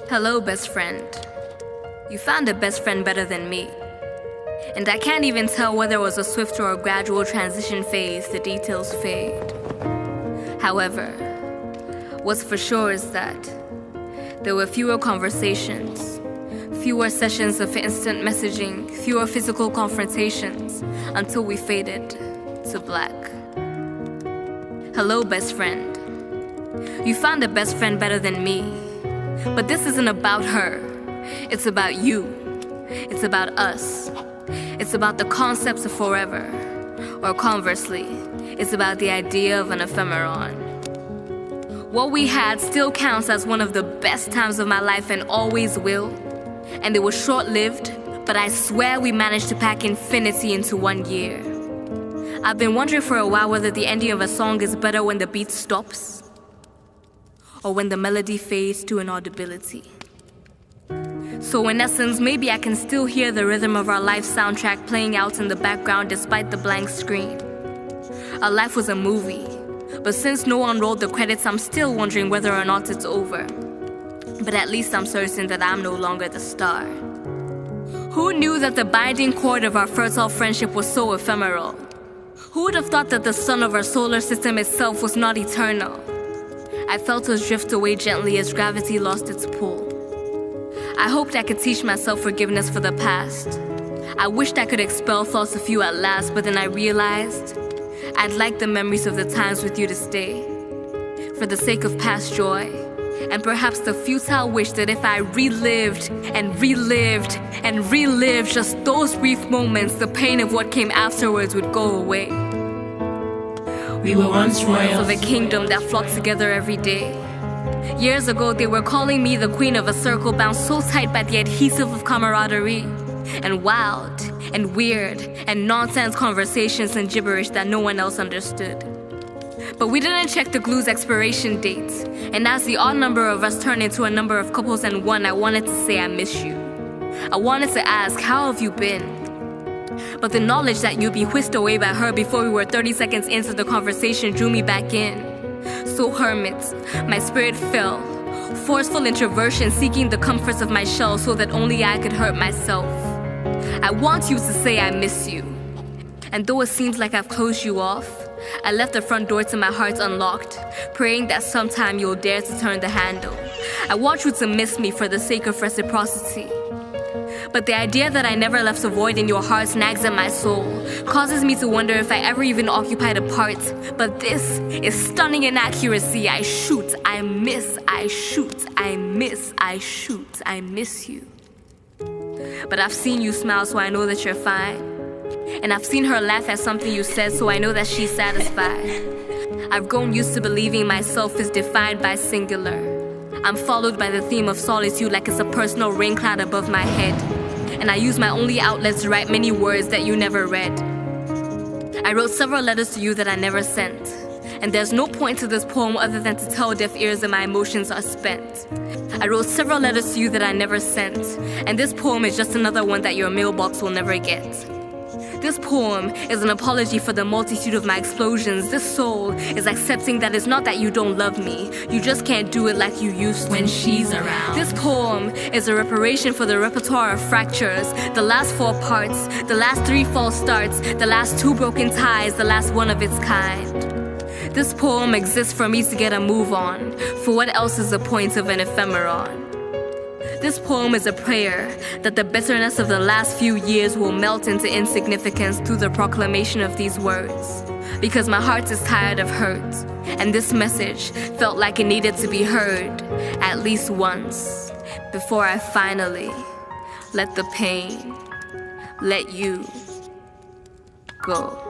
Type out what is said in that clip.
Hello, best friend. You found a best friend better than me. And I can't even tell whether it was a swift or a gradual transition phase, the details fade. However, what's for sure is that there were fewer conversations, fewer sessions of instant messaging, fewer physical confrontations, until we faded to black. Hello, best friend. You found a best friend better than me. But this isn't about her. It's about you. It's about us. It's about the concepts of forever. Or conversely, it's about the idea of an ephemeron. What we had still counts as one of the best times of my life and always will. And it was short-lived, but I swear we managed to pack infinity into 1 year. I've been wondering for a while whether the ending of a song is better when the beat stops or when the melody fades to inaudibility. So in essence, maybe I can still hear the rhythm of our life soundtrack playing out in the background despite the blank screen. Our life was a movie, but since no one rolled the credits, I'm still wondering whether or not it's over. But at least I'm certain that I'm no longer the star. Who knew that the binding cord of our fertile friendship was so ephemeral? Who would have thought that the sun of our solar system itself was not eternal? I felt us drift away gently as gravity lost its pull. I hoped I could teach myself forgiveness for the past. I wished I could expel thoughts of you at last, but then I realized I'd like the memories of the times with you to stay, for the sake of past joy, and perhaps the futile wish that if I relived and relived and relived just those brief moments, the pain of what came afterwards would go away. We were once royals of a kingdom that flocked together every day. Years ago, they were calling me the queen of a circle bound so tight by the adhesive of camaraderie, and wild and weird and nonsense conversations and gibberish that no one else understood. But we didn't check the glue's expiration date, and as the odd number of us turned into a number of couples and one, I wanted to say I miss you. I wanted to ask, how have you been? But the knowledge that you'd be whisked away by her before we were 30 seconds into the conversation drew me back in. So hermit, my spirit fell, forceful introversion seeking the comforts of my shell so that only I could hurt myself. I want you to say I miss you. And though it seems like I've closed you off, I left the front door to my heart unlocked, praying that sometime you'll dare to turn the handle. I want you to miss me for the sake of reciprocity. But the idea that I never left a void in your heart nags at my soul, causes me to wonder if I ever even occupied a part. But this is stunning inaccuracy. I shoot, I miss, I shoot, I miss, I shoot, I miss you. But I've seen you smile, so I know that you're fine. And I've seen her laugh at something you said, so I know that she's satisfied. I've grown used to believing myself is defined by singular. I'm followed by the theme of solitude like it's a personal rain cloud above my head. And I use my only outlet to write many words that you never read. I wrote several letters to you that I never sent. And there's no point to this poem other than to tell deaf ears that my emotions are spent. I wrote several letters to you that I never sent. And this poem is just another one that your mailbox will never get. This poem is an apology for the multitude of my explosions. This soul is accepting that it's not that you don't love me, you just can't do it like you used to when she's around. This poem is a reparation for the repertoire of fractures, the last 4 parts, the last 3 false starts, the last 2 broken ties, the last one of its kind. This poem exists for me to get a move on, for what else is the point of an ephemeron? This poem is a prayer that the bitterness of the last few years will melt into insignificance through the proclamation of these words. Because my heart is tired of hurt, and this message felt like it needed to be heard at least once before I finally let the pain let you go.